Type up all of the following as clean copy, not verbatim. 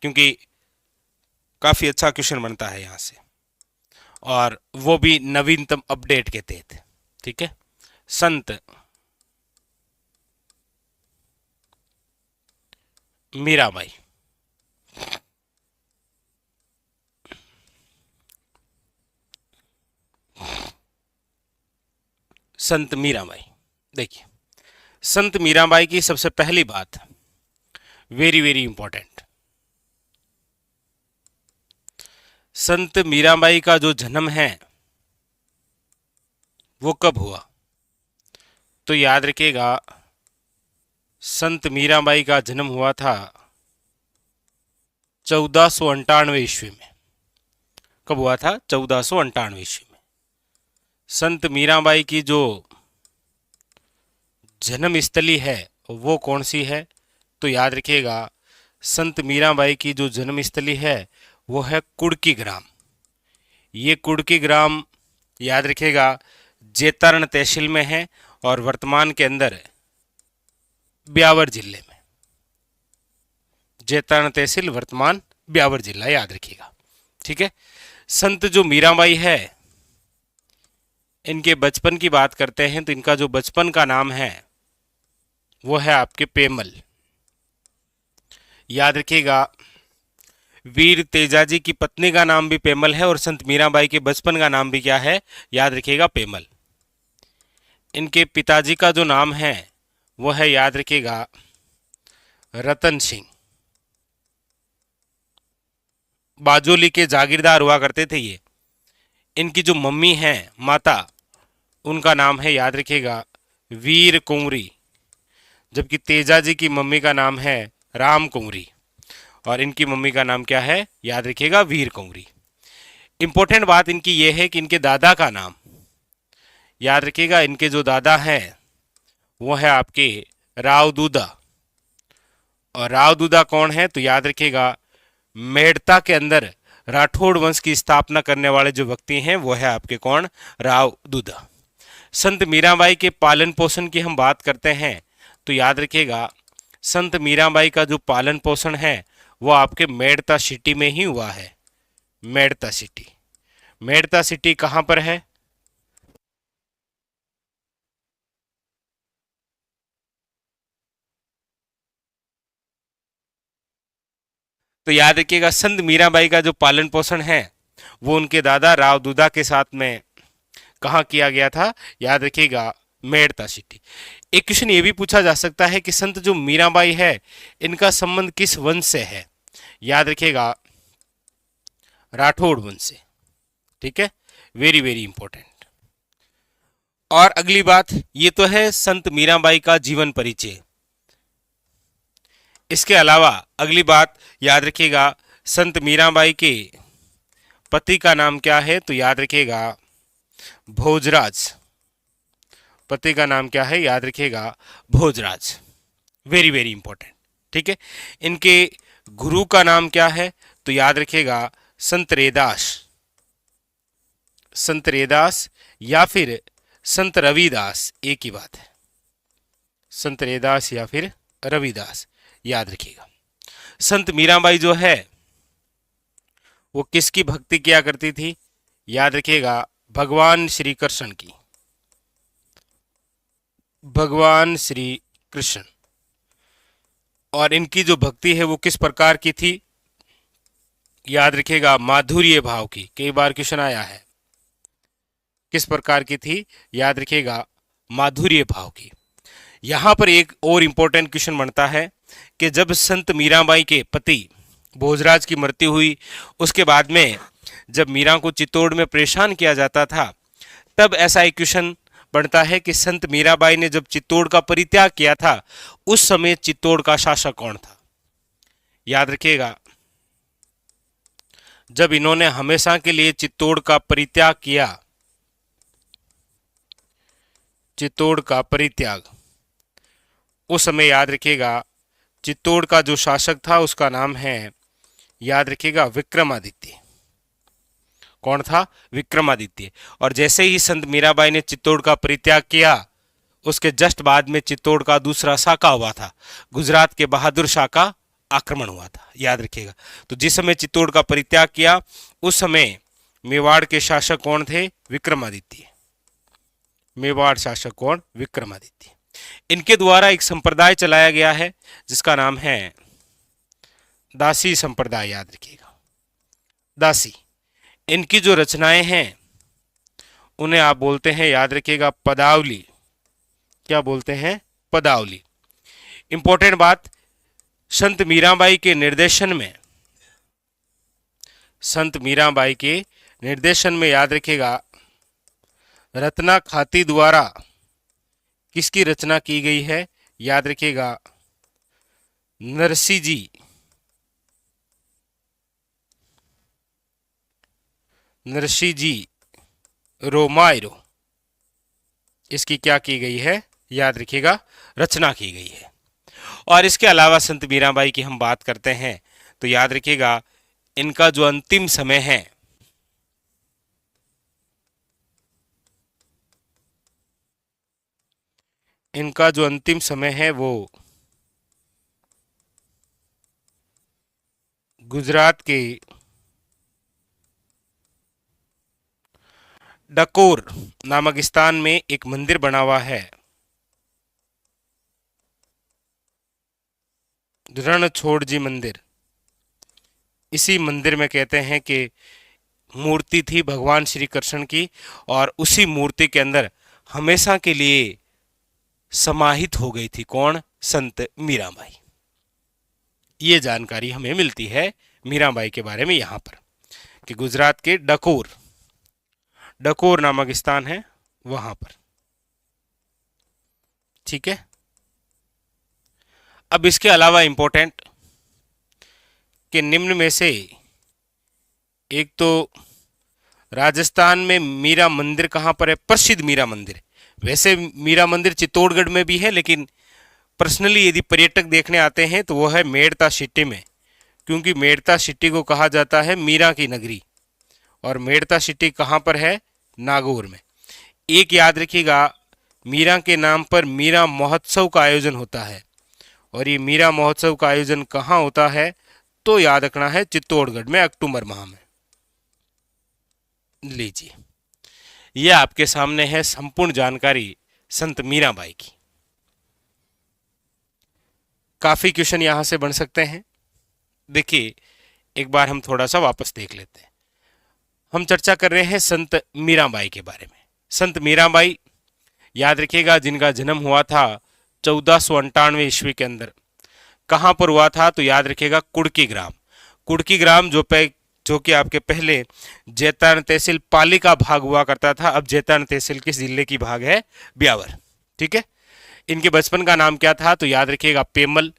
क्योंकि काफी अच्छा क्वेश्चन बनता है यहां से, और वो भी नवीनतम अपडेट के तहत। ठीक है, संत मीराबाई। संत मीराबाई, देखिए संत मीराबाई की सबसे पहली बात, वेरी वेरी इंपॉर्टेंट, संत मीराबाई का जो जन्म है वो कब हुआ? तो याद रखिएगा, संत मीराबाई का जन्म हुआ था 1498 ईस्वी में। कब हुआ था? 1498 ईस्वी में। संत मीराबाई की जो जन्म स्थली है वो कौन सी है? तो याद रखिएगा, संत मीराबाई की जो जन्म स्थली है वो है कुड़की ग्राम। ये कुड़की ग्राम याद रखिएगा जेतारण तहसील में है और वर्तमान के अंदर ब्यावर जिले में। जेतारण तहसील, वर्तमान ब्यावर जिला, याद रखिएगा। ठीक है, संत जो मीराबाई है, इनके बचपन की बात करते हैं तो इनका जो बचपन का नाम है वो है आपके पेमल। याद रखिएगा, वीर तेजाजी की पत्नी का नाम भी पेमल है और संत मीराबाई के बचपन का नाम भी क्या है? याद रखिएगा, पेमल। इनके पिताजी का जो नाम है वो है, याद रखिएगा, रतन सिंह। बाजोली के जागीरदार हुआ करते थे ये। इनकी जो मम्मी है, माता, उनका नाम है, याद रखिएगा, वीर कुंवरी, जबकि तेजाजी की मम्मी का नाम है राम कुंवरी और इनकी मम्मी का नाम क्या है? याद रखिएगा, वीर कुंवरी। इंपॉर्टेंट बात इनकी यह है कि इनके दादा का नाम, याद रखिएगा, इनके जो दादा हैं वो है आपके राव दूदा। और राव दूदा कौन है? तो याद रखिएगा, मेड़ता के अंदर राठौड़ वंश की स्थापना करने वाले जो व्यक्ति हैं वो है आपके कौन? राव दूदा। संत मीराबाई के पालन पोषण की हम बात करते हैं तो याद रखिएगा, संत मीराबाई का जो पालन पोषण है वो आपके मेड़ता सिटी में ही हुआ है। मेड़ता सिटी, मेड़ता सिटी कहां पर है? तो याद रखिएगा, संत मीराबाई का जो पालन पोषण है वो उनके दादा राव दूदा के साथ में कहाँ किया गया था? याद रखिएगा, मेड़ता सिटी। एक क्वेश्चन ये भी पूछा जा सकता है कि संत जो मीराबाई है इनका संबंध किस वंश से है? याद रखिएगा, राठौड़ वंश से। ठीक है, वेरी वेरी इंपॉर्टेंट। और अगली बात, ये तो है संत मीराबाई का जीवन परिचय। इसके अलावा अगली बात याद रखिएगा, संत मीराबाई के पति का नाम क्या है? तो याद रखिएगा, भोजराज। पति का नाम क्या है? याद रखिएगा, भोजराज। Very very important. ठीक है, इनके गुरु का नाम क्या है? तो याद रखिएगा, संत रेदास। संत रेदास या फिर संत रविदास, एक ही बात है। संत रेदास या फिर रविदास, याद रखिएगा। संत मीराबाई जो है वो किसकी भक्ति किया करती थी? याद रखिएगा, भगवान श्री कृष्ण की। भगवान श्री कृष्ण। और इनकी जो भक्ति है वो किस प्रकार की थी? याद रखिएगा, माधुर्य भाव की। कई बार क्वेश्चन आया है, किस प्रकार की थी? याद रखिएगा, माधुर्य भाव की। यहां पर एक और इंपॉर्टेंट क्वेश्चन बनता है कि जब संत मीराबाई के पति भोजराज की मृत्यु हुई, उसके बाद में जब मीरा को चित्तौड़ में परेशान किया जाता था, तब ऐसा एक क्वेश्चन बनता है कि संत मीराबाई ने जब चित्तौड़ का परित्याग किया था, उस समय चित्तौड़ का शासक कौन था? याद रखिएगा, जब इन्होंने हमेशा के लिए चित्तौड़ का परित्याग किया, चित्तौड़ का परित्याग, उस समय याद रखिएगा, चित्तौड़ का जो शासक था उसका नाम है, याद रखिएगा, विक्रमादित्य। कौन था? विक्रमादित्य। और जैसे ही संत मीराबाई ने चित्तौड़ का परित्याग किया, उसके जस्ट बाद में चित्तौड़ का दूसरा शाखा हुआ था, गुजरात के बहादुर शाह का आक्रमण हुआ था, याद रखिएगा। तो जिस समय चित्तौड़ का परित्याग किया उस समय मेवाड़ के शासक कौन थे? विक्रमादित्य। मेवाड़ शासक कौन? विक्रमादित्य। इनके द्वारा एक संप्रदाय चलाया गया है जिसका नाम है दासी संप्रदाय, याद रखिएगा, दासी। इनकी जो रचनाएं हैं उन्हें आप बोलते हैं, याद रखिएगा, पदावली। क्या बोलते हैं? पदावली। इंपॉर्टेंट बात, संत मीराबाई के निर्देशन में, संत मीराबाई के निर्देशन में, याद रखिएगा, रत्ना खाती द्वारा किसकी रचना की गई है? याद रखिएगा, नरसी जी, नरसी जी रोमायरो, इसकी क्या की गई है? याद रखिएगा, रचना की गई है। और इसके अलावा संत मीराबाई की हम बात करते हैं तो याद रखिएगा, इनका जो अंतिम समय है, इनका जो अंतिम समय है वो गुजरात के डकोर नामक स्थान में एक मंदिर बना हुआ है, रणछोड़ जी मंदिर। इसी मंदिर में कहते हैं कि मूर्ति थी भगवान श्री कृष्ण की, और उसी मूर्ति के अंदर हमेशा के लिए समाहित हो गई थी कौन? संत मीराबाई। ये जानकारी हमें मिलती है मीराबाई के बारे में यहां पर कि गुजरात के डकोर, डकोर नामक स्थान है वहां पर। ठीक है। अब इसके अलावा इंपॉर्टेंट कि निम्न में से एक तो राजस्थान में मीरा मंदिर कहां पर है? प्रसिद्ध मीरा मंदिर। वैसे मीरा मंदिर चित्तौड़गढ़ में भी है, लेकिन पर्सनली यदि पर्यटक देखने आते हैं तो वो है मेड़ता सिटी में, क्योंकि मेड़ता सिटी को कहा जाता है मीरा की नगरी। और मेड़ता सिटी कहां पर है? नागौर में। एक याद रखिएगा, मीरा के नाम पर मीरा महोत्सव का आयोजन होता है, और ये मीरा महोत्सव का आयोजन कहाँ होता है? तो याद रखना है चित्तौड़गढ़ में, अक्टूबर माह में। लीजिए, यह आपके सामने है संपूर्ण जानकारी संत मीराबाई की। काफी क्वेश्चन यहां से बन सकते हैं। देखिए, एक बार हम थोड़ा सा वापस देख लेते हैं। हम चर्चा कर रहे हैं संत मीराबाई के बारे में। संत मीराबाई, याद रखिएगा, जिनका जन्म हुआ था 1498 ईस्वी के अंदर। कहां पर हुआ था? तो याद रखिएगा, कुड़की ग्राम। कुड़की ग्राम जो कि आपके पहले जैतारण तहसील पाली का भाग हुआ करता था, अब जैतारण तहसील किस जिले की भाग है? ब्यावर। ठीक है। इनके बचपन का नाम क्या था? तो याद रखिएगा, पेमल।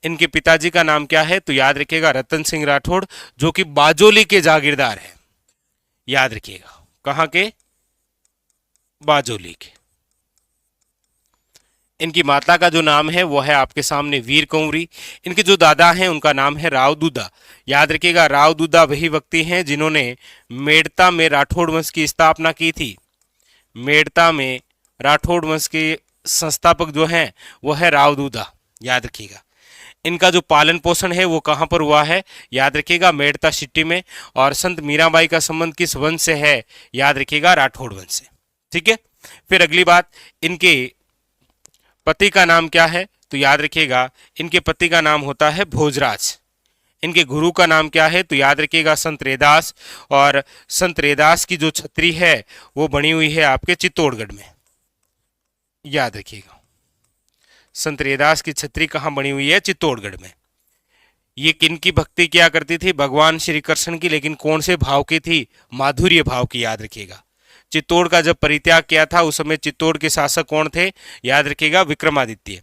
इनके पिताजी का नाम क्या है? तो याद रखिएगा, रतन सिंह राठौड़, जो कि बाजोली के जागीरदार है। याद रखिएगा, कहां के? बाजोली के। इनकी माता का जो नाम है वो है आपके सामने वीर कुंवरी। इनके जो दादा हैं उनका नाम है राव दूदा। याद रखिएगा, राव दूदा वही व्यक्ति हैं जिन्होंने मेड़ता में राठौड़ वंश की स्थापना की थी। मेड़ता में राठौड़ वंश के संस्थापक जो हैं वो है राव दूदा, याद रखिएगा। इनका जो पालन पोषण है वो कहाँ पर हुआ है? याद रखिएगा, मेड़ता सिटी में। और संत मीराबाई का संबंध किस वंश से है? याद रखिएगा, राठौड़ वंश से। ठीक है। फिर अगली बात, इनके पति का नाम क्या है? तो याद रखिएगा, इनके पति का नाम होता है भोजराज। इनके गुरु का नाम क्या है? तो याद रखिएगा, संत रैदास। और संत रैदास की जो छतरी है वो बनी हुई है आपके चित्तौड़गढ़ में, याद रखिएगा। संत रैदास की छतरी कहाँ बनी हुई है? चित्तौड़गढ़ में। ये किन की भक्ति किया करती थी? भगवान श्री कृष्ण की, लेकिन कौन से भाव की थी? माधुर्य भाव की, याद रखिएगा। चित्तौड़ का जब परित्याग किया था उस समय चित्तौड़ के शासक कौन थे? याद रखिएगा, विक्रमादित्य।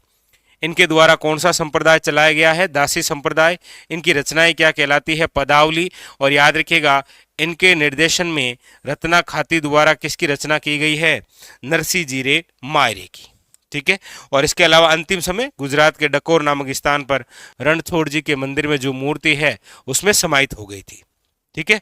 इनके द्वारा कौन सा संप्रदाय चलाया गया है? दासी संप्रदाय। इनकी रचनाएं क्या कहलाती है? पदावली। और याद रखिएगा, इनके निर्देशन में रत्ना खाती द्वारा किसकी रचना की गई है? नरसी जीरे मायरे की। ठीक है। और इसके अलावा अंतिम समय गुजरात के डकोर नामक स्थान पर रणछोड़ जी के मंदिर में जो मूर्ति है उसमें समाहित हो गई थी। ठीक है।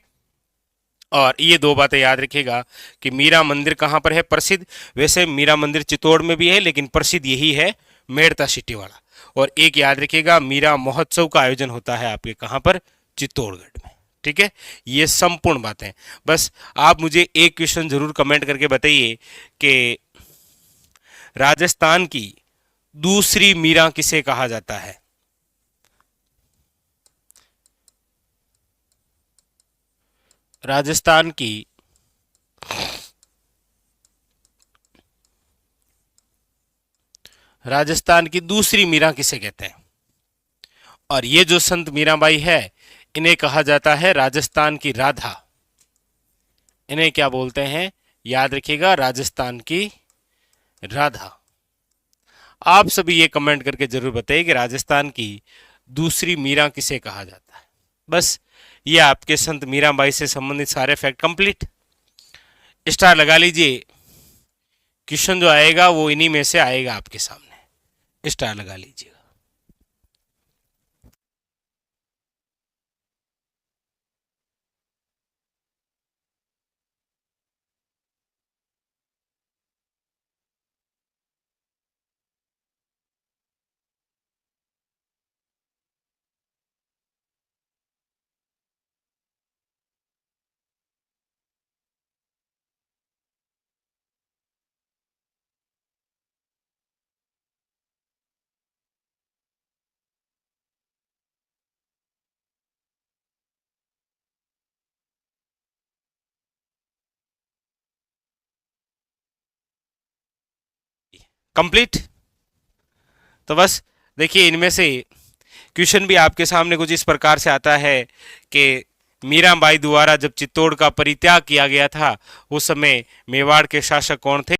और ये दो बातें याद रखिएगा कि मीरा मंदिर कहाँ पर है प्रसिद्ध? वैसे मीरा मंदिर चित्तौड़ में भी है, लेकिन प्रसिद्ध यही है मेड़ता सिटी वाला। और एक याद रखिएगा, मीरा महोत्सव का आयोजन होता है आपके कहाँ पर, चित्तौड़गढ़ में। ठीक है, ये संपूर्ण बातें। बस आप मुझे एक क्वेश्चन जरूर कमेंट करके बताइए कि राजस्थान की दूसरी मीरा किसे कहा जाता है। राजस्थान की दूसरी मीरा किसे कहते हैं। और ये जो संत मीराबाई है, इन्हें कहा जाता है राजस्थान की राधा। इन्हें क्या बोलते हैं, याद रखिएगा, राजस्थान की राधा। आप सभी ये कमेंट करके जरूर बताइए कि राजस्थान की दूसरी मीरा किसे कहा जाता है। बस ये आपके संत मीराबाई से संबंधित सारे फैक्ट कंप्लीट। स्टार लगा लीजिए, क्वेश्चन जो आएगा वो इन्हीं में से आएगा आपके सामने, स्टार लगा लीजिएगा। कंप्लीट। तो बस देखिए, इनमें से क्वेश्चन भी आपके सामने कुछ इस प्रकार से आता है कि मीराबाई द्वारा जब चित्तौड़ का परित्याग किया गया था, उस समय मेवाड़ के शासक कौन थे।